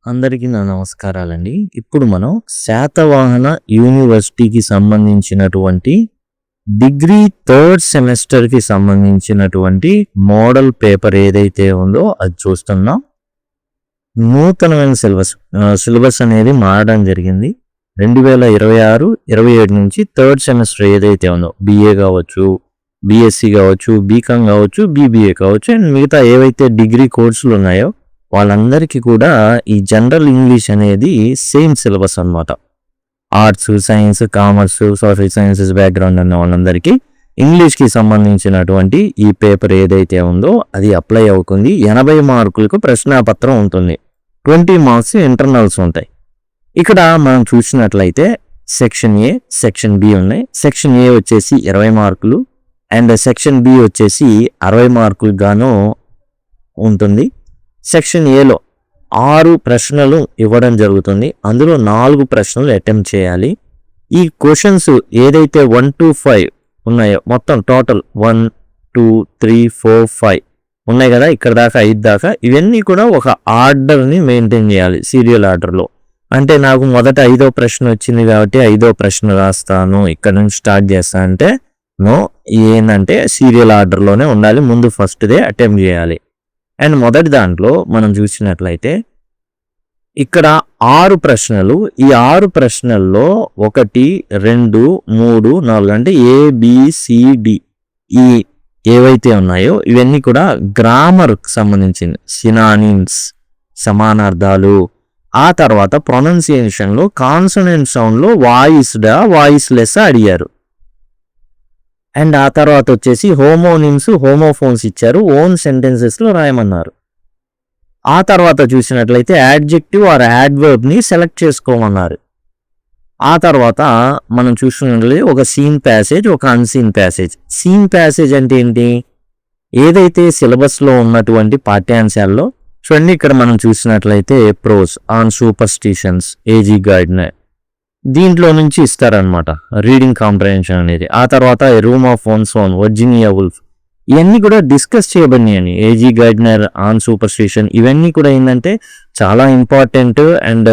అందరికీ నా నమస్కారాలండి. ఇప్పుడు మనం శాతవాహన యూనివర్సిటీకి సంబంధించినటువంటి డిగ్రీ థర్డ్ సెమిస్టర్‌కి సంబంధించినటువంటి మోడల్ పేపర్ ఏదైతే ఉందో అది చూస్తున్నాం. నూతనమైన సిలబస్ అనేది మారడం జరిగింది. 2026, 27 నుంచి థర్డ్ సెమిస్టర్ ఏదైతే ఉందో బీఏ కావచ్చు, బీఎస్సీ కావచ్చు, బీకామ్ కావచ్చు, బీబీఏ కావచ్చు అండ్ మిగతా ఏవైతే డిగ్రీ కోర్సులు ఉన్నాయో వాళ్ళందరికీ కూడా ఈ జనరల్ ఇంగ్లీష్ అనేది సేమ్ సిలబస్ అన్నమాట. Arts, science, commerce, social sciences background ఉన్న వాళ్ళందరికీ ఇంగ్లీష్కి సంబంధించినటువంటి ఈ పేపర్ ఏదైతే ఉందో అది అప్లై అవుతుంది. 80 మార్కులకు ప్రశ్నాపత్రం ఉంటుంది. 20 మార్క్స్ ఇంటర్నల్స్ ఉంటాయి. ఇక్కడ మనం చూసినట్లయితే సెక్షన్ ఏ, సెక్షన్ బి ఉన్నాయి. సెక్షన్ ఏ వచ్చేసి 20 మార్కులు అండ్ సెక్షన్ బి వచ్చేసి 60 మార్కులు గాను ఉంటుంది. సెక్షన్ ఏలో 6 ప్రశ్నలు ఇవ్వడం జరుగుతుంది. అందులో 4 ప్రశ్నలు అటెంప్ట్ చేయాలి. ఈ క్వశ్చన్స్ ఏదైతే 1 to 5 ఉన్నాయో మొత్తం టోటల్ 1, 2, 3, 4, 5 ఉన్నాయి కదా, ఇక్కడ దాకా 5 దాకా ఇవన్నీ కూడా ఒక ఆర్డర్ని మెయింటైన్ చేయాలి సీరియల్ ఆర్డర్లో. అంటే నాకు మొదట 5వ ప్రశ్న వచ్చింది కాబట్టి 5వ ప్రశ్న రాస్తాను, ఇక్కడ నుంచి స్టార్ట్ చేస్తా అంటే నో, ఏంటంటే సీరియల్ ఆర్డర్లోనే ఉండాలి. ముందు ఫస్ట్దే అటెంప్ట్ చేయాలి. అండ్ మొదటి దాంట్లో మనం చూసినట్లయితే ఇక్కడ 6 ప్రశ్నలు. ఈ 6 ప్రశ్నల్లో 1, 2, 3, 4 అంటే ABCD ఈ ఏవైతే ఉన్నాయో ఇవన్నీ కూడా గ్రామర్కి సంబంధించింది. సినానిమ్స్ సమానార్థాలు. ఆ తర్వాత ప్రొనౌన్సియేషన్లో కాన్సనెంట్ సౌండ్లో వాయిస్డా వాయిస్లెస్ అడిగారు. అండ్ ఆ తర్వాత వచ్చేసి హోమోనిమ్స్, హోమోఫోన్స్ ఇచ్చారు. ఓన్ సెంటెన్సెస్లో రాయమన్నారు. ఆ తర్వాత చూసినట్లయితే యాడ్జెక్టివ్ ఆర్ యాడ్వర్బ్ని సెలెక్ట్ చేసుకోమన్నారు. ఆ తర్వాత మనం చూసినట్లయితే ఒక సీన్ ప్యాసేజ్, ఒక అన్సీన్ ప్యాసేజ్. సీన్ ప్యాసేజ్ అంటే ఏంటి? ఏదైతే సిలబస్లో ఉన్నటువంటి పాఠ్యాంశాల్లో చూడండి, ఇక్కడ మనం చూసినట్లయితే prose on superstitions, AG Gardiner దీంట్లో నుంచి ఇస్తారనమాట రీడింగ్ కాంప్రహెన్షన్ అనేది. ఆ తర్వాత room of one's own, Virginia Woolf ఇవన్నీ కూడా డిస్కస్ చేయబడినాయని. ఏజీ గార్డ్నర్, ఆన్ సూపర్స్టిషన్ ఇవన్నీ కూడా ఏంటంటే చాలా ఇంపార్టెంట్. అండ్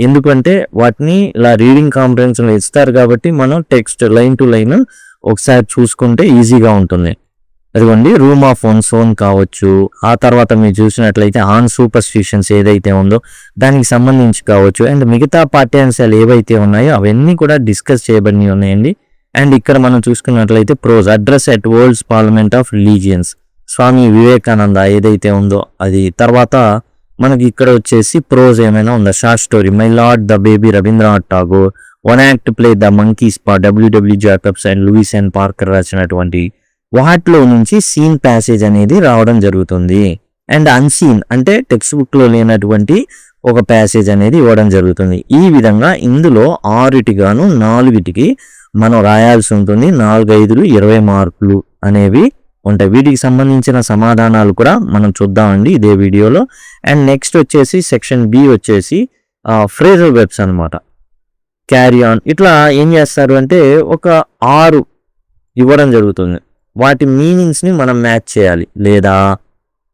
ఎందుకంటే వాటిని ఇలా రీడింగ్ కాంప్రహెన్షన్లో ఇస్తారు కాబట్టి మనం టెక్స్ట్ లైన్ టు లైన్ ఒకసారి చూసుకుంటే ఈజీగా ఉంటుంది. అదిగోండి రూమ్ ఆఫ్ వన్స్ ఓన్ కావచ్చు. ఆ తర్వాత మీరు చూసినట్లయితే ఆన్ సూపర్స్టిషన్స్ ఏదైతే ఉందో దానికి సంబంధించి కావచ్చు. అండ్ మిగతా పాఠ్యాంశాలు ఏవైతే ఉన్నాయో అవన్నీ కూడా డిస్కస్ చేయబడి ఉన్నాయండి. అండ్ ఇక్కడ మనం చూసుకున్నట్లయితే prose address at World's Parliament of Religions, Swami Vivekananda ఏదైతే ఉందో అది. తర్వాత మనకి ఇక్కడ వచ్చేసి ప్రోజ్ ఏమైనా ఉందా? Short story my lord the baby Rabindranath Tagore, one act play the monkey paw W W Jacobs and Louis and Parker రాసినటువంటి వాటిలో నుంచి సీన్ ప్యాసేజ్ అనేది రావడం జరుగుతుంది. అండ్ అన్సీన్ అంటే టెక్స్ట్ బుక్లో లేనటువంటి ఒక ప్యాసేజ్ అనేది ఇవ్వడం జరుగుతుంది. ఈ విధంగా ఇందులో 6టి గాను 4టికి మనం రాయాల్సి ఉంటుంది. 4, 5, 20 మార్కులు అనేవి ఉంటాయి. వీటికి సంబంధించిన సమాధానాలు కూడా మనం చూద్దామండి ఇదే వీడియోలో. అండ్ నెక్స్ట్ వచ్చేసి సెక్షన్ బి వచ్చేసి ఫ్రేజల్ వెబ్స్ అనమాట. క్యారీ ఆన్ ఇట్లా ఏం చేస్తారు అంటే ఒక 6 ఇవ్వడం జరుగుతుంది. వాటి మీనింగ్స్ని మనం మ్యాచ్ చేయాలి. లేదా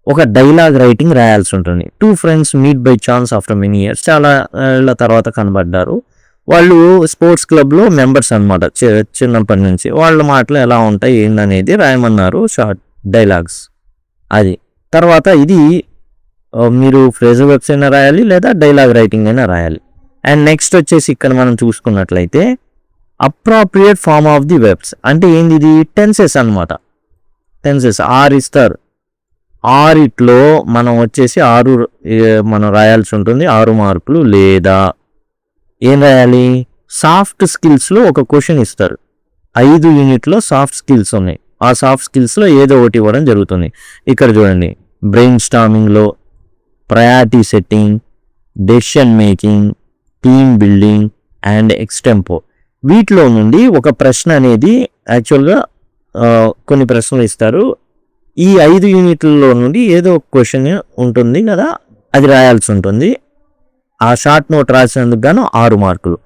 ఒక డైలాగ్ రైటింగ్ రాయాల్సి ఉంటుంది. 2 friends meet by chance after many years, చాలా ఏళ్ళ తర్వాత కనబడ్డారు. వాళ్ళు స్పోర్ట్స్ క్లబ్లో మెంబర్స్ అనమాట. చిన్నప్పటి నుంచి వాళ్ళ మాటలు ఎలా ఉంటాయి ఏందనేది రాయమన్నారు. షార్ట్ డైలాగ్స్ అది. తర్వాత ఇది మీరు ఫ్రేజల్ వెబ్స్ అయినా రాయాలి లేదా డైలాగ్ రైటింగ్ అయినా రాయాలి. అండ్ నెక్స్ట్ వచ్చేసి ఇక్కడ మనం చూసుకున్నట్లయితే appropriate form of the verbs అంటే ఏంది? ఇది టెన్సెస్ అనమాట. టెన్సెస్ 6 ఇస్తారు. 6లో మనం వచ్చేసి 6 మనం రాయాల్సి ఉంటుంది. 6 మార్కులు. లేదా ఏం రాయాలి? సాఫ్ట్ స్కిల్స్లో ఒక క్వశ్చన్ ఇస్తారు. 5 యూనిట్లో సాఫ్ట్ స్కిల్స్ ఉన్నాయి. ఆ సాఫ్ట్ స్కిల్స్లో ఏదో ఒకటి ఇవ్వడం జరుగుతుంది. ఇక్కడ చూడండి, బ్రెయిన్ స్టార్మింగ్లో priority setting, decision making, team building and extempore వీటిలో నుండి ఒక ప్రశ్న అనేది యాక్చువల్గా కొన్ని ప్రశ్నలు ఇస్తారు. ఈ 5 యూనిట్లలో నుండి ఏదో ఒక క్వశ్చన్ ఉంటుంది కదా, అది రాయాల్సి ఉంటుంది. ఆ షార్ట్ నోట్ రాసినందుకు గాను 6 మార్కులు.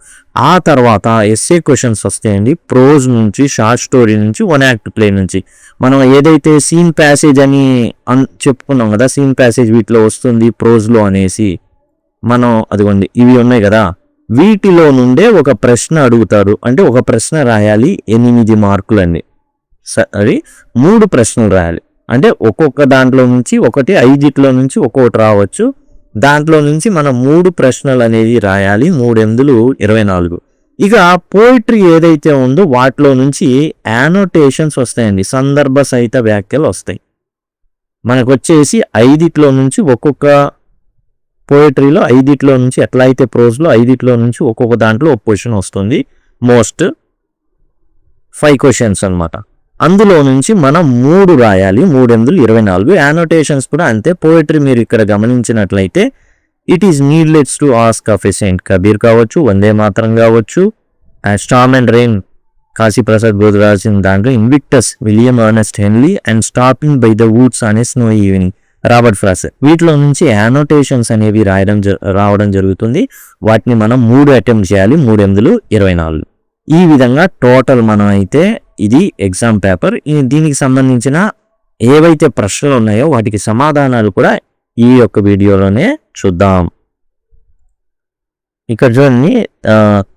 ఆ తర్వాత ఎస్ఏ క్వశ్చన్స్ వస్తాయండి. ప్రోజ్ నుంచి, షార్ట్ స్టోరీ నుంచి, వన్ యాక్ట్ ప్లే నుంచి. మనం ఏదైతే సీన్ ప్యాసేజ్ అని చెప్పుకున్నాం కదా, సీన్ ప్యాసేజ్ వీటిలో వస్తుంది ప్రోజ్లో అనేసి, మనం అదిగోండి ఇవి ఉన్నాయి కదా, వీటిలో నుండే ఒక ప్రశ్న అడుగుతారు. అంటే ఒక ప్రశ్న రాయాలి, 8 మార్కులండి. సరే 3 ప్రశ్నలు రాయాలి. అంటే ఒక్కొక్క దాంట్లో నుంచి ఒకటి, 5 నుంచి ఒక్కొక్కటి రావచ్చు. దాంట్లో నుంచి మనం 3 ప్రశ్నలు అనేది రాయాలి. 3 24. ఇక పోయిటరీ ఏదైతే ఉందో వాటిలో నుంచి యానోటేషన్స్ వస్తాయండి, సందర్భ సహిత వ్యాఖ్యలు వస్తాయి. మనకు వచ్చేసి 5 నుంచి ఒక్కొక్క పోయిటరీలో 5 నుంచి ఎట్లా అయితే ప్రోజ్లో 5 నుంచి ఒక్కొక్క దాంట్లో ఒక క్వశ్చన్ వస్తుంది. మోస్ట్ 5 క్వశ్చన్స్ అనమాట. అందులో నుంచి మనం 3 రాయాలి. 3 24. యానోటేషన్స్ కూడా అంతే. పోయిటరీ మీరు ఇక్కడ గమనించినట్లయితే it is needless to ask of a saint Kabir కావచ్చు, వందే మాతరం కావచ్చు, storm and rain Kashiprasad Bodh రాసిన దాంట్లో Invictus William Ernest Henley and stopping by the woods అనే స్నో ఈవినింగ్ రాబర్ట్ ఫ్రాస్ట్. వీటిలో నుంచి యానోటేషన్స్ అనేవి రావడం జరుగుతుంది. వాటిని మనం 3 అటెంప్ట్ చేయాలి. 3 24. ఈ విధంగా టోటల్ మనం అయితే ఇది ఎగ్జామ్ పేపర్. దీనికి సంబంధించిన ఏవైతే ప్రశ్నలు ఉన్నాయో వాటికి సమాధానాలు కూడా ఈ యొక్క వీడియోలోనే చూద్దాం. ఇక్కడ చూడండి,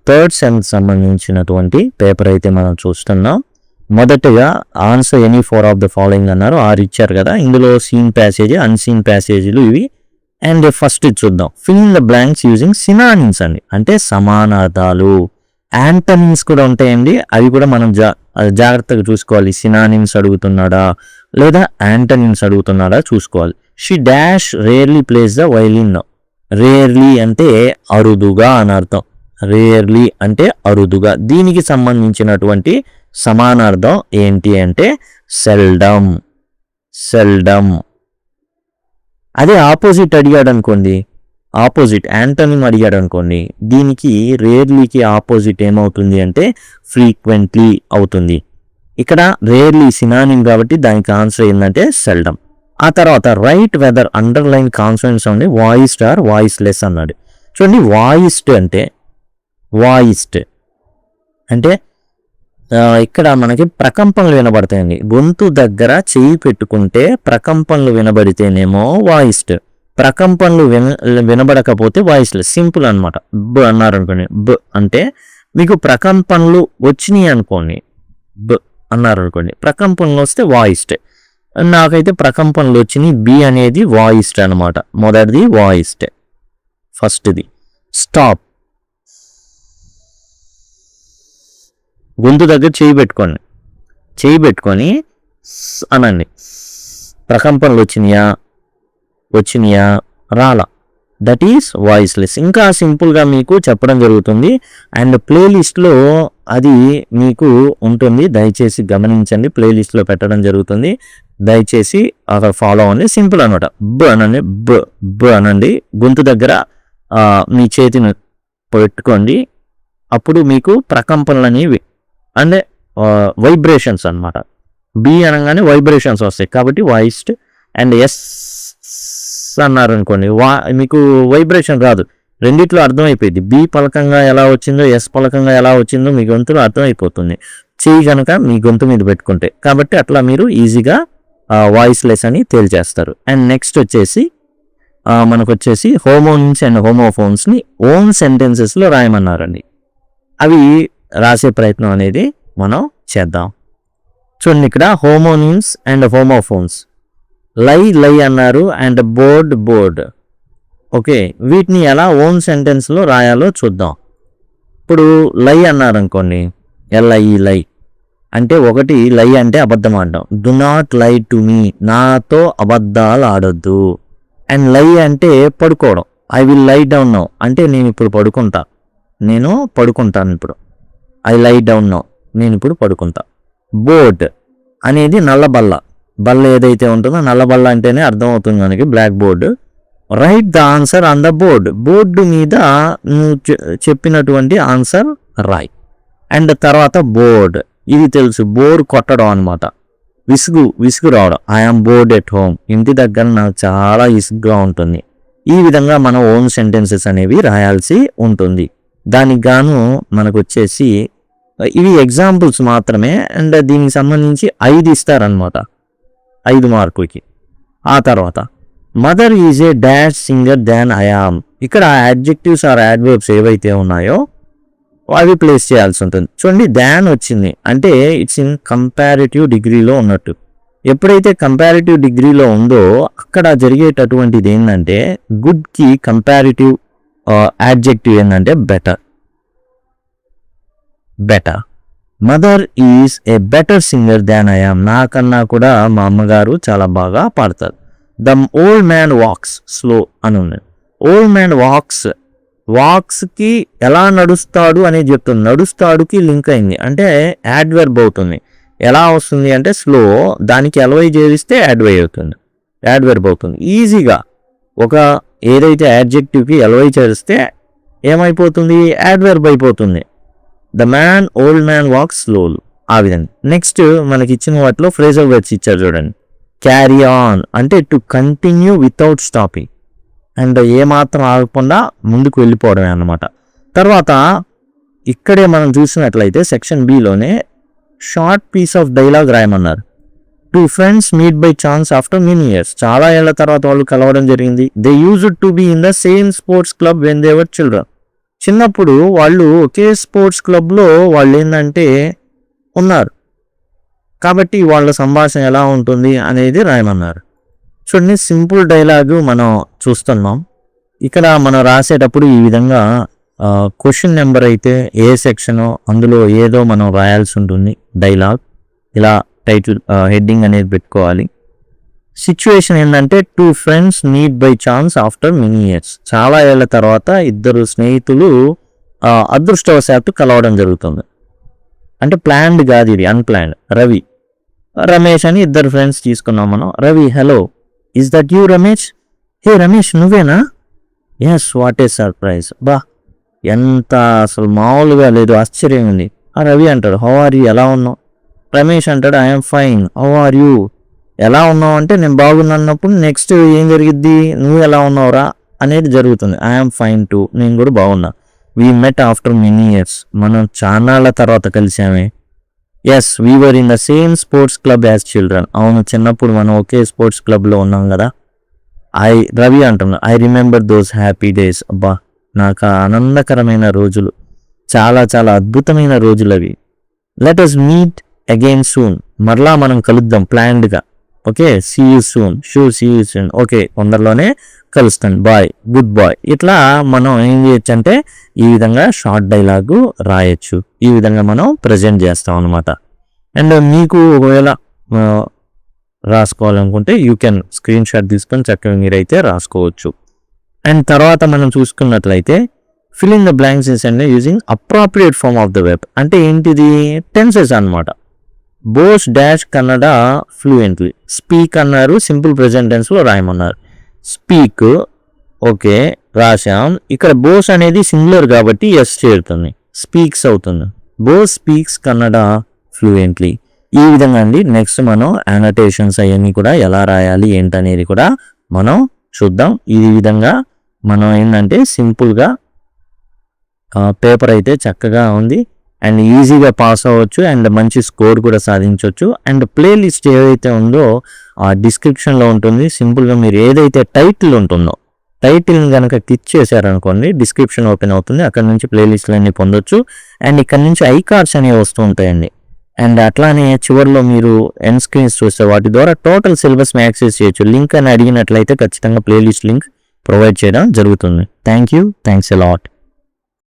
3rd సెమ్ సంబంధించినటువంటి పేపర్ అయితే మనం చూస్తున్నాం. మొదటగా answer any 4 of the following అన్నారు. 6 ఇచ్చారు కదా, ఇందులో సీన్ ప్యాసేజ్, అన్సీన్ ప్యాసేజీలు ఇవి. అండ్ ఫస్ట్ చూద్దాం, fill in the blanks using synonyms అండి, అంటే సమానార్థాలు. యాంటనిమ్స్ కూడా ఉంటాయండి, అవి కూడా మనం జాగ్రత్తగా చూసుకోవాలి. సినానిమ్స్ అడుగుతున్నాడా లేదా యాంటనిమ్స్ అడుగుతున్నాడా చూసుకోవాలి. She dash rarely place the violin. Rarely అంటే అరుదుగా అని అర్థం. రేర్లీ అంటే అరుదుగా. దీనికి సంబంధించినటువంటి సమానార్థం ఏంటి అంటే సెల్డమ్. సెల్డమ్. అదే ఆపోజిట్ అడిగాడు అనుకోండి, ఆపోజిట్ యాంటోనిమ్ అడిగాడు అనుకోండి, దీనికి రేర్లీకి ఆపోజిట్ ఏమవుతుంది అంటే ఫ్రీక్వెంట్లీ అవుతుంది. ఇక్కడ రేర్లీ సినానిమ్ కాబట్టి దానికి ఆన్సర్ ఏంటంటే సెల్డమ్. ఆ తర్వాత రైట్ వెదర్ అండర్లైన్ కాన్సనెంట్స్ ఉంది, వాయిస్డ్ ఆర్ వాయిస్లెస్ అన్నాడు. చూడండి, వాయిస్డ్ అంటే ఇక్కడ మనకి ప్రకంపనలు వినబడతాయండి. గొంతు దగ్గర చెయ్యి పెట్టుకుంటే ప్రకంపనలు వినబడితేనేమో వాయిస్డ్, ప్రకంపనలు వినబడకపోతే వాయిస్లెస్. సింపుల్ అనమాట. బ్ అన్నారు అనుకోండి, బ్ అంటే మీకు ప్రకంపనలు వచ్చినాయి అనుకోండి, బ్ అన్నారు అనుకోండి, ప్రకంపనలు వస్తే వాయిస్డ్. నాకైతే ప్రకంపనలు వచ్చినాయి, బి అనేది వాయిస్డ్ అనమాట. మొదటిది వాయిస్డ్. ఫస్ట్ది స్టాప్, గొంతు దగ్గర చేయి పెట్టుకొని అనండి. ప్రకంపనలు వచ్చినాయా రాలా, దట్ ఈస్ వాయిస్లెస్. ఇంకా సింపుల్గా మీకు చెప్పడం జరుగుతుంది. అండ్ ప్లేలిస్ట్లో అది మీకు ఉంటుంది, దయచేసి గమనించండి. ప్లేలిస్ట్లో పెట్టడం జరుగుతుంది, దయచేసి అక్కడ ఫాలో అవ్వండి. సింపుల్ అనమాట. బ్ అనండి, బ్ అనండి. గొంతు దగ్గర మీ చేతిని పెట్టుకోండి. అప్పుడు మీకు ప్రకంపనలు అనేవి అంటే వైబ్రేషన్స్ అనమాట. బి అనగానే వైబ్రేషన్స్ వస్తాయి కాబట్టి వాయిస్డ్. అండ్ ఎస్ అన్నారు అనుకోండి, మీకు వైబ్రేషన్ రాదు. రెండిట్లో అర్థమైపోయింది. బి పలకంగా ఎలా వచ్చిందో, ఎస్ పలకంగా ఎలా వచ్చిందో మీ గొంతులో అర్థమైపోతుంది, చెయ్యి కనుక మీ గొంతు మీద పెట్టుకుంటే. కాబట్టి అట్లా మీరు ఈజీగా వాయిస్లెస్ అని తేల్చేస్తారు. అండ్ నెక్స్ట్ వచ్చేసి మనకు వచ్చేసి హోమోనిమ్స్ అండ్ హోమోఫోన్స్ని ఓన్ సెంటెన్సెస్లో రాయమన్నారండి. అవి రాసే ప్రయత్నం అనేది మనం చేద్దాం. చూడండి, ఇక్కడ హోమోనిమ్స్ అండ్ హోమోఫోన్స్. లై అన్నారు అండ్ బోర్డ్. ఓకే, వీటిని ఎలా ఓన్ సెంటెన్స్లో రాయాలో చూద్దాం. ఇప్పుడు లై అన్నారు అనుకోండి, లై అంటే ఒకటి, లై అంటే అబద్ధం ఆడడం. డు నాట్ లై టు మీ, నాతో అబద్ధాలు ఆడొద్దు. అండ్ లై అంటే పడుకోవడం. I will lie down now అంటే నేను ఇప్పుడు పడుకుంటాను ఇప్పుడు. ఐ లై డౌన్ నౌ, నేను ఇప్పుడు పడుకుంటా. బోర్డ్ అనేది నల్ల బల్ల ఏదైతే ఉంటుందో, నల్ల బల్ల అంటేనే అర్థమవుతుంది మనకి, black board. Right the answer on the board మీద నువ్వు చెప్పినటువంటి ఆన్సర్ రాయ్. అండ్ తర్వాత బోర్డ్, ఇది తెలుసు, బోర్ కొట్టడం అనమాట. విసుగు రావడం. ఐఆమ్ బోర్డ్ ఎట్ హోమ్, ఇంటి దగ్గర నాకు చాలా విసుగ్గా ఉంటుంది. ఈ విధంగా మనం ఓన్ సెంటెన్సెస్ అనేవి రాయాల్సి ఉంటుంది. దానికి గాను మనకు వచ్చేసి ఇవి ఎగ్జాంపుల్స్ మాత్రమే. అండ్ దీనికి సంబంధించి 5 ఇస్తారనమాట, 5 మార్కులకి. ఆ తర్వాత mother is a dash singer than I am. ఇక్కడ యాడ్జెక్టివ్స్ ఆర్ యాడ్వర్బ్స్ ఏవైతే ఉన్నాయో అవి ప్లేస్ చేయాల్సి ఉంటుంది. చూడండి దాన్ వచ్చింది అంటే ఇట్స్ ఇన్ కంపారిటివ్ డిగ్రీలో ఉన్నట్టు. ఎప్పుడైతే కంపారిటివ్ డిగ్రీలో ఉందో అక్కడ జరిగేటటువంటిది ఏంటంటే గుడ్కి కంపారిటివ్ యాడ్జెక్టివ్ ఏంటంటే better. Mother is a better singer than I am. నాకన్నా కూడా మా అమ్మగారు చాలా బాగా పాడతారు. The old man walks slow అని ఉంది. ఓల్డ్ మ్యాన్ వాక్స్కి ఎలా నడుస్తాడు అనేది చెప్తుంది. నడుస్తాడుకి లింక్ అయింది అంటే యాడ్వర్బ్ అవుతుంది. ఎలా వస్తుంది అంటే స్లో, దానికి ఎల్వై చేరిస్తే యాడ్వర్బ్ అవుతుంది. ఈజీగా ఒక ఏదైతే యాడ్జెక్టివ్కి ఎల్వై చేరిస్తే ఏమైపోతుంది, యాడ్వర్బ్ అయిపోతుంది. ద ఓల్డ్ మ్యాన్ వాక్స్ స్లోలు, ఆ విధంగా. నెక్స్ట్ మనకి ఇచ్చిన వాటిలో ఫ్రేజల్ వర్డ్స్ ఇచ్చారు చూడండి. క్యారీ ఆన్ అంటే to continue without stopping, and ఏమాత్రం ఆగకుండా ముందుకు వెళ్ళిపోవడమే అన్నమాట. తర్వాత ఇక్కడే మనం చూసినట్లయితే సెక్షన్ బిలోనే షార్ట్ పీస్ ఆఫ్ డైలాగ్ రాయమన్నారు. 2 friends meet by chance after many years. చాలా ఏళ్ల తర్వాత వాళ్ళు కలవడం జరిగింది. They used to be in the same sports club when they were children. చిన్నప్పుడు వాళ్ళు ఒకే స్పోర్ట్స్ క్లబ్లో వాళ్ళు ఏంటంటే ఉన్నారు కాబట్టి వాళ్ళ సంభాషణ ఎలా ఉంటుంది అనేది రాయమన్నారు. చూడండి సింపుల్ డైలాగు మనం చూస్తున్నాం. ఇక్కడ మనం రాసేటప్పుడు ఈ విధంగా క్వశ్చన్ నెంబర్ అయితే ఏ సెక్షనో అందులో ఏదో మనం రాయాల్సి ఉంటుంది. డైలాగ్ ఇలా టైటిల్ హెడ్డింగ్ అనేది పెట్టుకోవాలి. సిచ్యువేషన్ ఏంటంటే 2 friends meet by chance after many years. చాలా ఏళ్ల తర్వాత 2 స్నేహితులు అదృష్టవశాత్తు కలవడం జరుగుతుంది. అంటే ప్లాన్డ్ కాదు, ఇది అన్ప్లాన్డ్. రవి, రమేష్ అని 2 ఫ్రెండ్స్ తీసుకున్నాం మనం. Ravi, hello, is that you Ramesh? Hey Ramesh, నువ్వేనా? Yes, what a surprise. బా, ఎంత అసలు మామూలుగా లేదు, ఆశ్చర్యంగా ఉంది. రవి అంటాడు, హౌ ఆర్ యూ, ఎలా ఉన్నావు? రమేష్ అంటాడు, I'm fine, how are you. ఎలా ఉన్నావు అంటే నేను బాగున్నప్పుడు నెక్స్ట్ ఏం జరిగిద్ది, నువ్వు ఎలా ఉన్నావురా అనేది జరుగుతుంది. ఐఎమ్ ఫైన్ టు, నేను కూడా బాగున్నా. We met after many years, మనం చాన్నాళ్ళ తర్వాత కలిసామే. Yes, we were in the same sports club as children. అవును, చిన్నప్పుడు మనం ఒకే స్పోర్ట్స్ క్లబ్లో ఉన్నాం కదా. రవి అంటున్నా, I remember those happy days. అబ్బా, నాకు ఆనందకరమైన రోజులు, చాలా చాలా అద్భుతమైన రోజులు అవి. Let us meet again soon, మరలా మనం కలుద్దాం ప్లాన్డ్గా. Okay, see you soon, see you soon. Okay, తొందరలోనే కలుస్తాను, బాయ్, గుడ్ బాయ్. ఇట్లా మనం ఏం చేయొచ్చు అంటే ఈ విధంగా షార్ట్ డైలాగు రాయొచ్చు. ఈ విధంగా మనం ప్రజెంట్ చేస్తాం అనమాట. అండ్ మీకు ఒకవేళ రాసుకోవాలనుకుంటే యూ కెన్ స్క్రీన్ షాట్ తీసుకొని చక్కగా మీరైతే రాసుకోవచ్చు. అండ్ తర్వాత మనం చూసుకున్నట్లయితే fill in the blanks and using appropriate form of the verb. అంటే ఏంటిది, టెన్సెస్ అనమాట. Bose dash Kannada fluently. Speak అన్నారు, సింపుల్ ప్రెజెంట్ టెన్స్లో రాయమన్నారు. స్పీక్, ఓకే రాశాం. ఇక్కడ బోస్ అనేది సింగులర్ కాబట్టి ఎస్ చేరుతుంది, స్పీక్స్ అవుతుంది. Bose speaks Kannada fluently. ఈ విధంగా అండి. నెక్స్ట్ మనం యానోటేషన్స్ అవన్నీ కూడా ఎలా రాయాలి ఏంటనేది కూడా మనం చూద్దాం. ఈ విధంగా మనం ఏంటంటే సింపుల్గా పేపర్ అయితే చక్కగా ఉంది అండ్ ఈజీగా పాస్ అవ్వచ్చు అండ్ మంచి స్కోర్ కూడా సాధించవచ్చు. అండ్ ప్లేలిస్ట్ ఏదైతే ఉందో ఆ డిస్క్రిప్షన్లో ఉంటుంది. సింపుల్గా మీరు ఏదైతే టైటిల్ ఉంటుందో టైటిల్ని కనుక క్లిక్ చేశారనుకోండి డిస్క్రిప్షన్ ఓపెన్ అవుతుంది. అక్కడ నుంచి ప్లేలిస్ట్లు అన్నీ పొందొచ్చు. అండ్ ఇక్కడ నుంచి ఐ కార్డ్స్ అనేవి వస్తూ ఉంటాయండి. అండ్ అట్లానే చివరిలో మీరు ఎండ్ స్క్రీన్స్ చూస్తే వాటి ద్వారా టోటల్ సిలబస్ని యాక్సెస్ చేయొచ్చు. లింక్ అని అడిగినట్లయితే ఖచ్చితంగా ప్లేలిస్ట్ లింక్ ప్రొవైడ్ చేయడం జరుగుతుంది. Thanks a lot.